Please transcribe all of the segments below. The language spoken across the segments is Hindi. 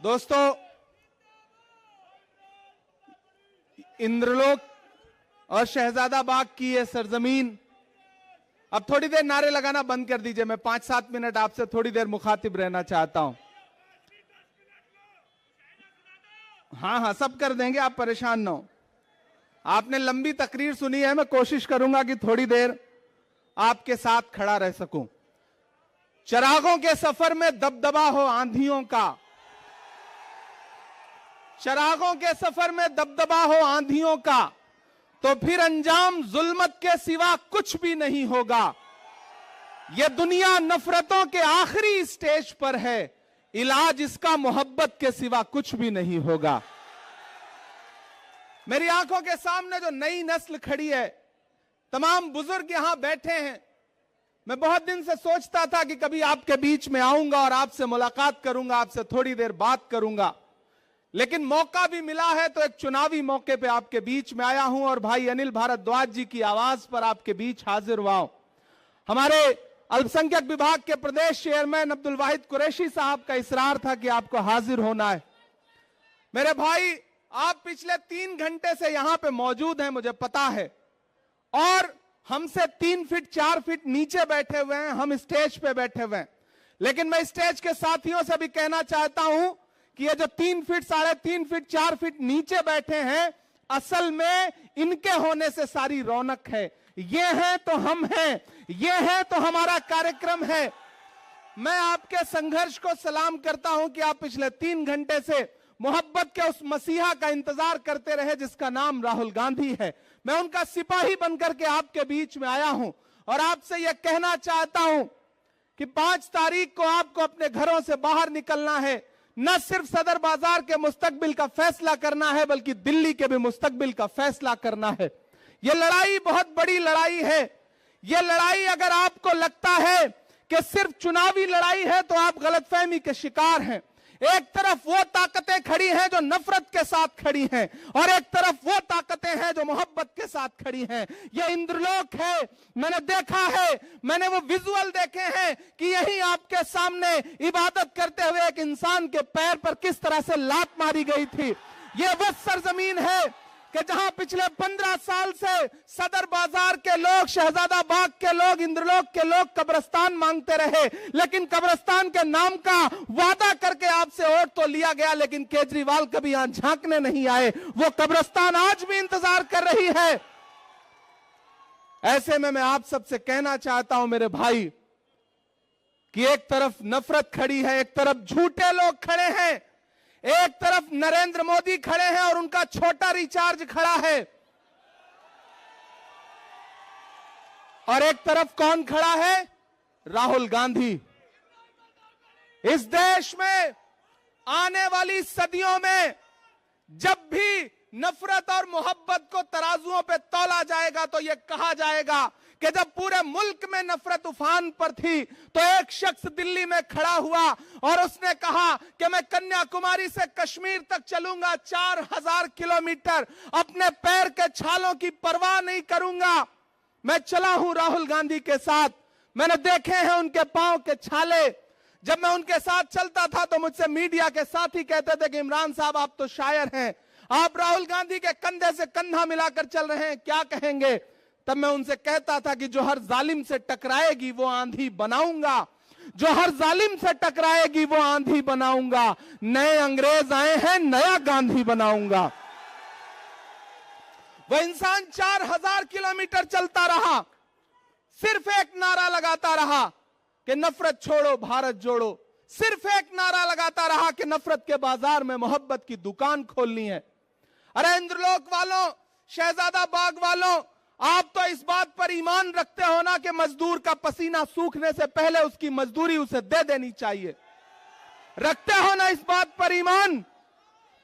दोस्तों, इंद्रलोक और शहजादा बाग की ये सरजमीन, अब थोड़ी देर नारे लगाना बंद कर दीजिए। मैं 5-7 मिनट आपसे थोड़ी देर मुखातिब रहना चाहता हूं। हाँ, सब कर देंगे, आप परेशान ना हो। आपने लंबी तकरीर सुनी है, मैं कोशिश करूंगा कि थोड़ी देर आपके साथ खड़ा रह सकूं। चिरागों के सफर में दबदबा हो आंधियों का, चिरागों के सफर में दबदबा हो आंधियों का, तो फिर अंजाम जुल्मत के सिवा कुछ भी नहीं होगा। यह दुनिया नफरतों के आखिरी स्टेज पर है, इलाज इसका मोहब्बत के सिवा कुछ भी नहीं होगा। मेरी आंखों के सामने जो नई नस्ल खड़ी है, तमाम बुजुर्ग यहां बैठे हैं। मैं बहुत दिन से सोचता था कि कभी आपके बीच में आऊंगा और आपसे मुलाकात करूंगा, आपसे थोड़ी देर बात करूंगा, लेकिन मौका भी मिला है तो एक चुनावी मौके पे आपके बीच में आया हूं और भाई अनिल भारद्वाज जी की आवाज पर आपके बीच हाजिर हुआ हूं। हमारे अल्पसंख्यक विभाग के प्रदेश चेयरमैन अब्दुल वाहिद कुरैशी साहब का इसरार था कि आपको हाजिर होना है। मेरे भाई, आप पिछले 3 घंटे से यहां पे मौजूद हैं, मुझे पता है, और हमसे 3 फीट 4 फीट नीचे बैठे हुए हैं, हम स्टेज पे बैठे हुए हैं। लेकिन मैं स्टेज के साथियों से भी कहना चाहता हूं कि ये जो 3 फीट 3.5 फीट 4 फीट नीचे बैठे हैं, असल में इनके होने से सारी रौनक है। ये हैं तो हम हैं, ये हैं तो हमारा कार्यक्रम है। मैं आपके संघर्ष को सलाम करता हूं कि आप पिछले 3 घंटे से मोहब्बत के उस मसीहा का इंतजार करते रहे जिसका नाम राहुल गांधी है। मैं उनका सिपाही बनकर के आपके बीच में आया हूं और आपसे यह कहना चाहता हूं कि 5 तारीख को आपको अपने घरों से बाहर निकलना है। न सिर्फ सदर बाजार के मुस्तकबिल का फैसला करना है, बल्कि दिल्ली के भी मुस्तकबिल का फैसला करना है। यह लड़ाई बहुत बड़ी लड़ाई है। यह लड़ाई अगर आपको लगता है कि सिर्फ चुनावी लड़ाई है तो आप गलतफहमी के शिकार हैं। एक तरफ वो ताकतें खड़ी हैं जो नफरत के साथ खड़ी हैं और एक तरफ वो ताकतें हैं जो मोहब्बत के साथ खड़ी हैं। ये इंद्रलोक है। मैंने देखा है, मैंने वो विजुअल देखे हैं कि यहीं आपके सामने इबादत करते हुए एक इंसान के पैर पर किस तरह से लात मारी गई थी। ये वो सरजमीन है कि जहां पिछले 15 साल से सदर बाजार के लोग, शहजादा बाग के लोग, इंद्रलोक के लोग कब्रिस्तान मांगते रहे, लेकिन कब्रिस्तान के नाम का वादा करके आपसे वोट तो लिया गया, लेकिन केजरीवाल कभी यहां झांकने नहीं आए। वो कब्रिस्तान आज भी इंतजार कर रही है। ऐसे में मैं आप सबसे कहना चाहता हूं मेरे भाई कि एक तरफ नफरत खड़ी है, एक तरफ झूठे लोग खड़े हैं, एक तरफ नरेंद्र मोदी खड़े हैं और उनका छोटा रिचार्ज खड़ा है, और एक तरफ कौन खड़ा है? राहुल गांधी। इस देश में आने वाली सदियों में जब भी नफरत और मोहब्बत को तराजुओं पे तौला जाएगा तो यह कहा जाएगा कि जब पूरे मुल्क में नफरत उफान पर थी तो एक शख्स दिल्ली में खड़ा हुआ और उसने कहा कि मैं कन्याकुमारी से कश्मीर तक चलूंगा 4000 किलोमीटर, अपने पैर के छालों की परवाह नहीं करूंगा। मैं चला हूं राहुल गांधी के साथ, मैंने देखे हैं उनके पांव के छाले। जब मैं उनके साथ चलता था तो मुझसे मीडिया के साथी कहते थे कि इमरान साहब आप तो शायर हैं, आप राहुल गांधी के कंधे से कंधा मिलाकर चल रहे हैं, क्या कहेंगे? तब मैं उनसे कहता था कि जो हर जालिम से टकराएगी वो आंधी बनाऊंगा, जो हर जालिम से टकराएगी वो आंधी बनाऊंगा। नए अंग्रेज आए हैं, नया गांधी बनाऊंगा। वह इंसान 4000 किलोमीटर चलता रहा, सिर्फ एक नारा लगाता रहा कि नफरत छोड़ो भारत जोड़ो, सिर्फ एक नारा लगाता रहा कि नफरत के बाजार में मोहब्बत की दुकान खोलनी है। अरे इंद्रलोक वालों, शहजादा बाग वालों, आप तो इस बात पर ईमान रखते हो ना कि मजदूर का पसीना सूखने से पहले उसकी मजदूरी उसे दे देनी चाहिए। रखते हो ना इस बात पर ईमान?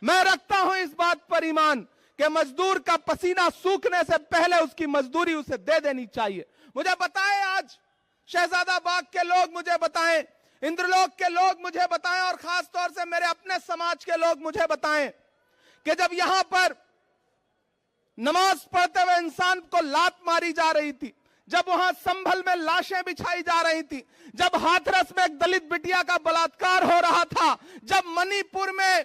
मैं रखता हूं इस बात पर ईमान कि मजदूर का पसीना सूखने से पहले उसकी मजदूरी उसे दे देनी चाहिए। मुझे बताएं, आज शहजादा बाग के लोग मुझे बताएं, इंद्रलोक के लोग मुझे बताएं, और खास तौर से मेरे अपने समाज के लोग मुझे बताएं कि जब यहां पर नमाज पढ़ते हुए इंसान को लात मारी जा रही थी, जब वहां संभल में लाशें बिछाई जा रही थी, जब हाथरस में एक दलित बिटिया का बलात्कार हो रहा था, जब मणिपुर में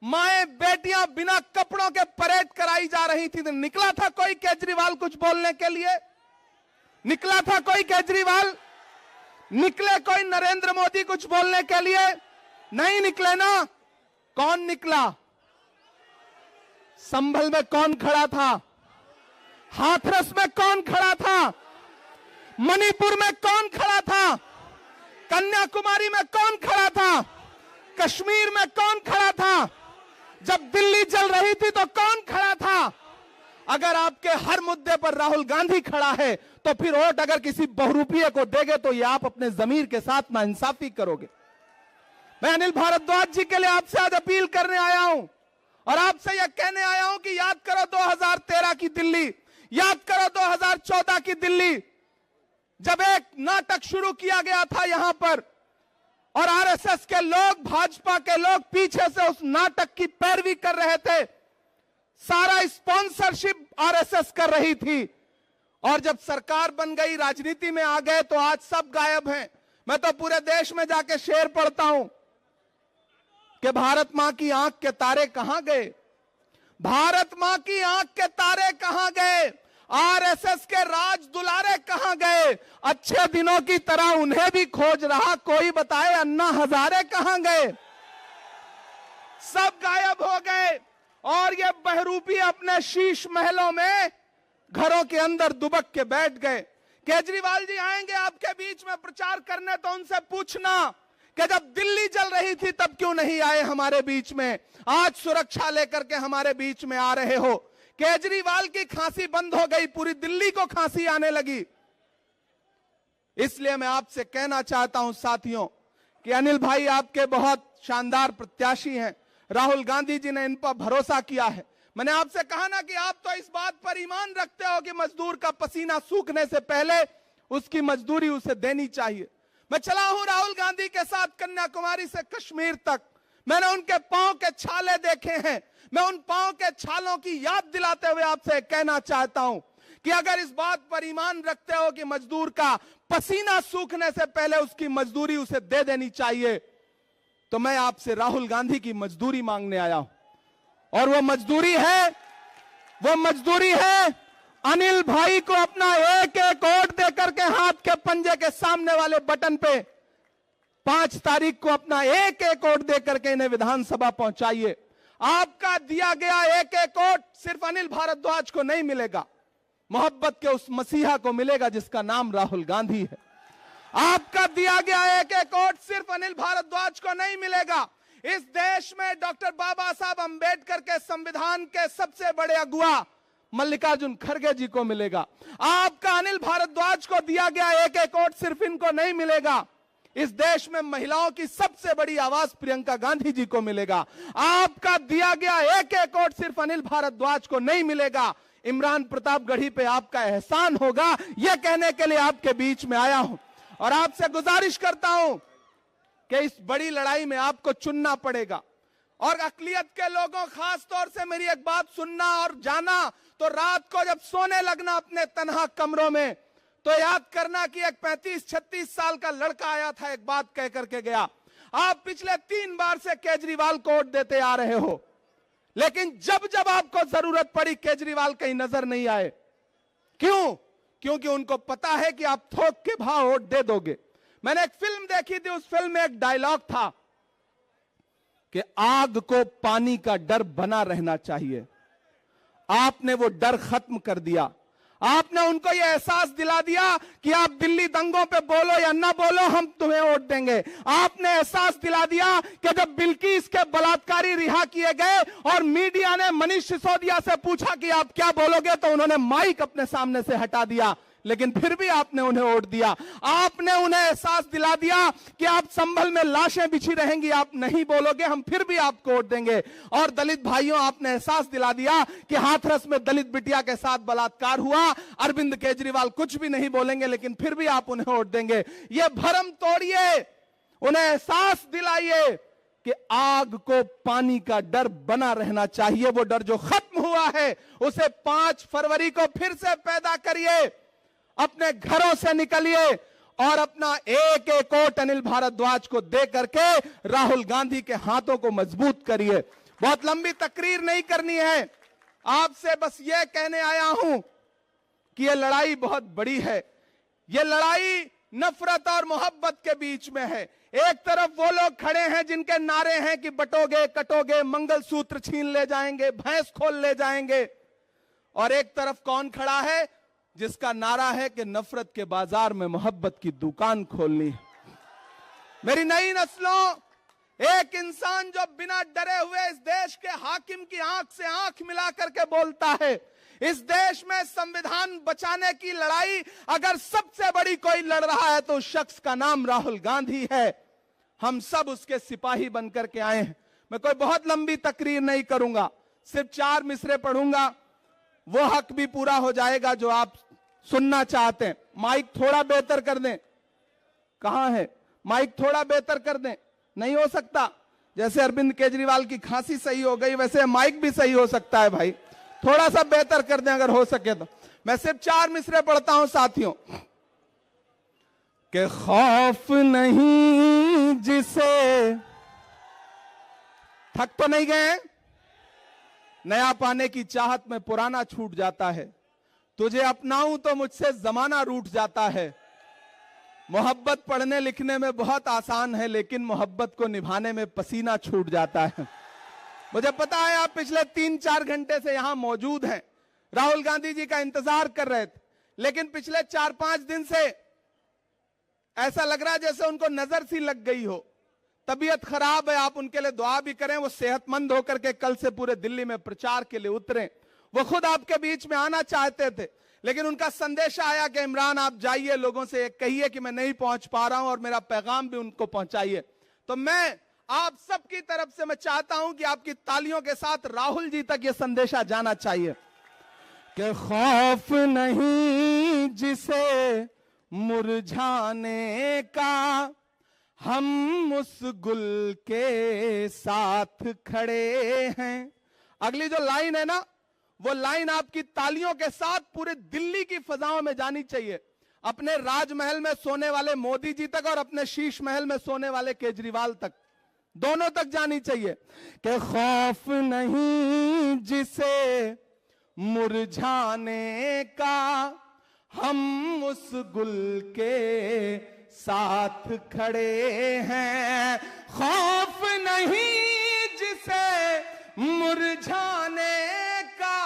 माएं बेटियां बिना कपड़ों के परेड कराई जा रही थी, तो निकला था कोई केजरीवाल कुछ बोलने के लिए? निकला था कोई केजरीवाल? निकले कोई नरेंद्र मोदी कुछ बोलने के लिए? नहीं निकले ना। कौन निकला? संभल में कौन खड़ा था? हाथरस में कौन खड़ा था? मणिपुर में कौन खड़ा था? कन्याकुमारी में कौन खड़ा था? कश्मीर में कौन खड़ा था? जब दिल्ली जल रही थी तो कौन खड़ा था? अगर आपके हर मुद्दे पर राहुल गांधी खड़ा है तो फिर वोट अगर किसी बहुरूपीय को देंगे तो ये आप अपने जमीर के साथ नाइंसाफी करोगे। मैं अनिल भारद्वाज जी के लिए आपसे आज अपील करने आया हूं और आपसे यह कहने आया हूं कि याद करो 2013 की दिल्ली, याद करो 2014 की दिल्ली, जब एक नाटक शुरू किया गया था यहां पर और आरएसएस के लोग, भाजपा के लोग पीछे से उस नाटक की पैरवी कर रहे थे, सारा स्पॉन्सरशिप आरएसएस कर रही थी। और जब सरकार बन गई, राजनीति में आ गए तो आज सब गायब हैं। मैं तो पूरे देश में जाके शेर पढ़ता हूं कि भारत मां की आंख के तारे कहां गए, भारत मां की आंख के तारे कहां गए, आरएसएस के राज दुलारे कहां गए, अच्छे दिनों की तरह उन्हें भी खोज रहा कोई, बताए अन्ना हजारे कहां गए? सब गायब हो गए और ये बहरूपी अपने शीश महलों में घरों के अंदर दुबक के बैठ गए। केजरीवाल जी आएंगे आपके बीच में प्रचार करने तो उनसे पूछना कि जब दिल्ली जल रही थी तब क्यों नहीं आए हमारे बीच में, आज सुरक्षा लेकर के हमारे बीच में आ रहे हो। केजरीवाल की खांसी बंद हो गई, पूरी दिल्ली को खांसी आने लगी। इसलिए मैं आपसे कहना चाहता हूं साथियों कि अनिल भाई आपके बहुत शानदार प्रत्याशी हैं, राहुल गांधी जी ने इन पर भरोसा किया है। मैंने आपसे कहा ना कि आप तो इस बात पर ईमान रखते हो कि मजदूर का पसीना सूखने से पहले उसकी मजदूरी उसे देनी चाहिए। मैं चला हूं राहुल गांधी के साथ कन्याकुमारी से कश्मीर तक, मैंने उनके पांव के छाले देखे हैं। मैं उन पांव के छालों की याद दिलाते हुए आपसे कहना चाहता हूं कि अगर इस बात पर ईमान रखते हो कि मजदूर का पसीना सूखने से पहले उसकी मजदूरी उसे दे देनी चाहिए, तो मैं आपसे राहुल गांधी की मजदूरी मांगने आया हूं। और वो मजदूरी है अनिल भाई को अपना एक एक वोट देकर के हाथ के पंजे के सामने वाले बटन पे 5 तारीख को अपना एक एक वोट देकर के इन्हें विधानसभा पहुंचाइए। आपका दिया गया एक एक वोट सिर्फ अनिल भारद्वाज को नहीं मिलेगा, मोहब्बत के उस मसीहा को मिलेगा जिसका नाम राहुल गांधी है। आपका दिया गया एक एक वोट सिर्फ अनिल भारद्वाज को नहीं मिलेगा, इस देश में डॉक्टर बाबा साहब अंबेडकर के संविधान के सबसे बड़े अगुआ मल्लिकार्जुन खड़गे जी को मिलेगा। आपका अनिल भारद्वाज को दिया गया एक एक वोट सिर्फ इनको नहीं मिलेगा, इस देश में महिलाओं की सबसे बड़ी आवाज प्रियंका गांधी जी को मिलेगा। आपका दिया गया एक एक वोट सिर्फ अनिल भारद्वाज को नहीं मिलेगा, इमरान प्रतापगढ़ी पे आपका एहसान होगा। यह कहने के लिए आपके बीच में आया हूं और आपसे गुजारिश करता हूं कि इस बड़ी लड़ाई में आपको चुनना पड़ेगा। और अकलियत के लोगों, खास तौर से मेरी एक बात सुनना और जाना, तो रात को जब सोने लगना अपने तन्हा कमरों में, तो याद करना कि एक 35-36 साल का लड़का आया था, एक बात कह करके गया, आप पिछले 3 बार से केजरीवाल को वोट देते आ रहे हो, लेकिन जब जब आपको जरूरत पड़ी केजरीवाल कहीं नजर नहीं आए। क्यों? क्योंकि उनको पता है कि आप थोक के भाव वोट दे दोगे। मैंने एक फिल्म देखी थी, उस फिल्म में एक डायलॉग था कि आग को पानी का डर बना रहना चाहिए। आपने वो डर खत्म कर दिया, आपने उनको यह एहसास दिला दिया कि आप दिल्ली दंगों पे बोलो या ना बोलो, हम तुम्हें वोट देंगे। आपने एहसास दिला दिया कि जब बिल्किस के बलात्कारी रिहा किए गए और मीडिया ने मनीष सिसोदिया से पूछा कि आप क्या बोलोगे, तो उन्होंने माइक अपने सामने से हटा दिया, लेकिन फिर भी आपने उन्हें वोट दिया। आपने उन्हें एहसास दिला दिया कि आप संभल में लाशें बिछी रहेंगी, आप नहीं बोलोगे, हम फिर भी आपको वोट देंगे। और दलित भाइयों, आपने एहसास दिला दिया कि हाथरस में दलित बिटिया के साथ बलात्कार हुआ, अरविंद केजरीवाल कुछ भी नहीं बोलेंगे, लेकिन फिर भी आप उन्हें वोट देंगे। यह भ्रम तोड़िए, उन्हें एहसास दिलाइए कि आग को पानी का डर बना रहना चाहिए। वो डर जो खत्म हुआ है उसे 5 फरवरी को फिर से पैदा करिए। अपने घरों से निकलिए और अपना एक एक वोट अनिल भारद्वाज को दे करके राहुल गांधी के हाथों को मजबूत करिए। बहुत लंबी तकरीर नहीं करनी है, आपसे बस यह कहने आया हूं कि यह लड़ाई बहुत बड़ी है। यह लड़ाई नफरत और मोहब्बत के बीच में है। एक तरफ वो लोग खड़े हैं जिनके नारे हैं कि बटोगे कटोगे, मंगलसूत्र छीन ले जाएंगे, भैंस खोल ले जाएंगे, और एक तरफ कौन खड़ा है जिसका नारा है कि नफरत के बाजार में मोहब्बत की दुकान खोलनी है। मेरी नई नस्लों, एक इंसान जो बिना डरे हुए इस देश के हाकिम की आंख से आंख मिला करके बोलता है, इस देश में संविधान बचाने की लड़ाई अगर सबसे बड़ी कोई लड़ रहा है तो उस शख्स का नाम राहुल गांधी है। हम सब उसके सिपाही बनकर के आए हैं। मैं कोई बहुत लंबी तकरीर नहीं करूंगा, सिर्फ 4 मिसरे पढ़ूंगा, वो हक भी पूरा हो जाएगा जो आप सुनना चाहते हैं। माइक थोड़ा बेहतर कर दें। कहां है माइक? थोड़ा बेहतर कर दें। नहीं हो सकता? जैसे अरविंद केजरीवाल की खांसी सही हो गई वैसे माइक भी सही हो सकता है भाई, थोड़ा सा बेहतर कर दें अगर हो सके तो। मैं सिर्फ 4 मिसरे पढ़ता हूं साथियों। कि खौफ नहीं जिसे, थक तो नहीं गए? नया पाने की चाहत में पुराना छूट जाता है, तुझे अपनाऊं तो मुझसे जमाना रूठ जाता है। मोहब्बत पढ़ने लिखने में बहुत आसान है, लेकिन मोहब्बत को निभाने में पसीना छूट जाता है। मुझे पता है आप पिछले 3-4 घंटे से यहां मौजूद हैं, राहुल गांधी जी का इंतजार कर रहे थे, लेकिन पिछले 4-5 दिन से ऐसा लग रहा है जैसे उनको नजर सी लग गई हो, तबीयत खराब है। आप उनके लिए दुआ भी करें, वो सेहतमंद होकर के कल से पूरे दिल्ली में प्रचार के लिए उतरे। वो खुद आपके बीच में आना चाहते थे, लेकिन उनका संदेशा आया कि इमरान आप जाइए, लोगों से कहिए कि मैं नहीं पहुंच पा रहा हूं और मेरा पैगाम भी उनको पहुंचाइए। तो मैं आप सबकी तरफ से मैं चाहता हूं कि आपकी तालियों के साथ राहुल जी तक यह संदेशा जाना चाहिए कि खौफ नहीं जिसे मुरझाने का, हम उस गुल के साथ खड़े हैं। अगली जो लाइन है ना, वो लाइन आपकी तालियों के साथ पूरे दिल्ली की फजाओं में जानी चाहिए, अपने राजमहल में सोने वाले मोदी जी तक और अपने शीश महल में सोने वाले केजरीवाल तक, दोनों तक जानी चाहिए कि खौफ नहीं जिसे मुरझाने का, हम उस गुल के साथ खड़े हैं। खौफ नहीं जिसे मुरझाने का,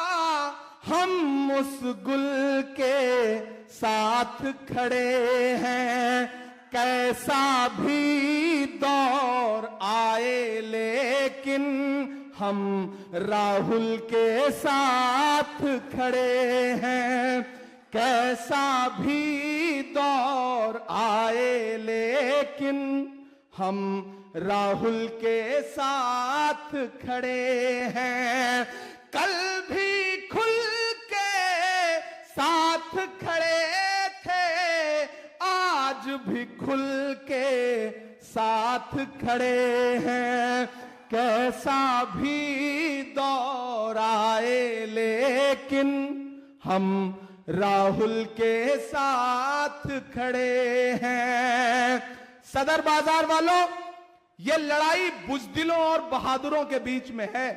हम उस गुल के साथ खड़े हैं। कैसा भी दौर आए लेकिन हम राहुल के साथ खड़े हैं। कैसा भी दौर आए लेकिन हम राहुल के साथ खड़े हैं। कल भी खुल के साथ खड़े थे, आज भी खुल के साथ खड़े हैं। कैसा भी दौर आए लेकिन हम राहुल के साथ खड़े हैं। सदर बाजार वालों, यह लड़ाई बुजदिलों और बहादुरों के बीच में है।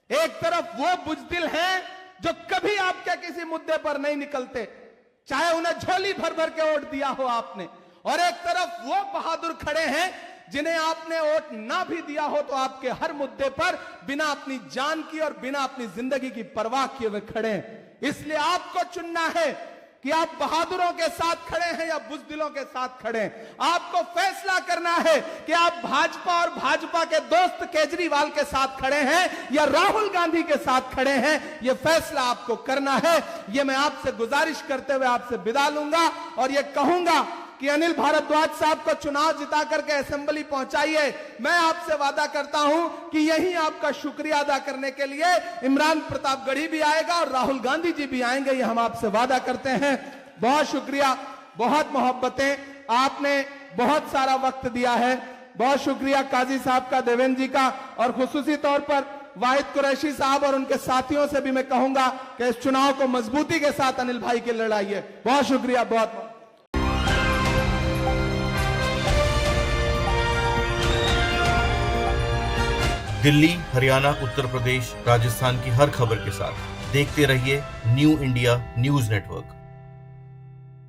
एक तरफ वो बुजदिल हैं जो कभी आपके किसी मुद्दे पर नहीं निकलते, चाहे उन्हें झोली भर भर के वोट दिया हो आपने, और एक तरफ वो बहादुर खड़े हैं जिन्हें आपने वोट ना भी दिया हो तो आपके हर मुद्दे पर बिना अपनी जान की और बिना अपनी जिंदगी की परवाह किए हुए खड़े हैं। इसलिए आपको चुनना है कि आप बहादुरों के साथ खड़े हैं या बुजदिलों के साथ खड़े हैं। आपको फैसला करना है कि आप भाजपा और भाजपा के दोस्त केजरीवाल के साथ खड़े हैं या राहुल गांधी के साथ खड़े हैं। यह फैसला आपको करना है। यह मैं आपसे गुजारिश करते हुए आपसे विदा लूंगा और यह कहूंगा कि अनिल भारद्वाज साहब को चुनाव जिता करके असेंबली पहुंचाइए। मैं आपसे वादा करता हूं कि यही आपका शुक्रिया अदा करने के लिए इमरान प्रतापगढ़ी भी आएगा और राहुल गांधी जी भी आएंगे, ये हम आपसे वादा करते हैं। बहुत शुक्रिया, बहुत मोहब्बतें, आपने बहुत सारा वक्त दिया है। बहुत शुक्रिया काजी साहब का, देवेंद्र जी का, और खुसूसी तौर पर वाहिद कुरैशी साहब और उनके साथियों से भी मैं कहूंगा कि इस चुनाव को मजबूती के साथ अनिल भाई की लड़ाइए। बहुत शुक्रिया, बहुत। दिल्ली, हरियाणा, उत्तर प्रदेश, राजस्थान की हर खबर के साथ देखते रहिए न्यू इंडिया न्यूज नेटवर्क।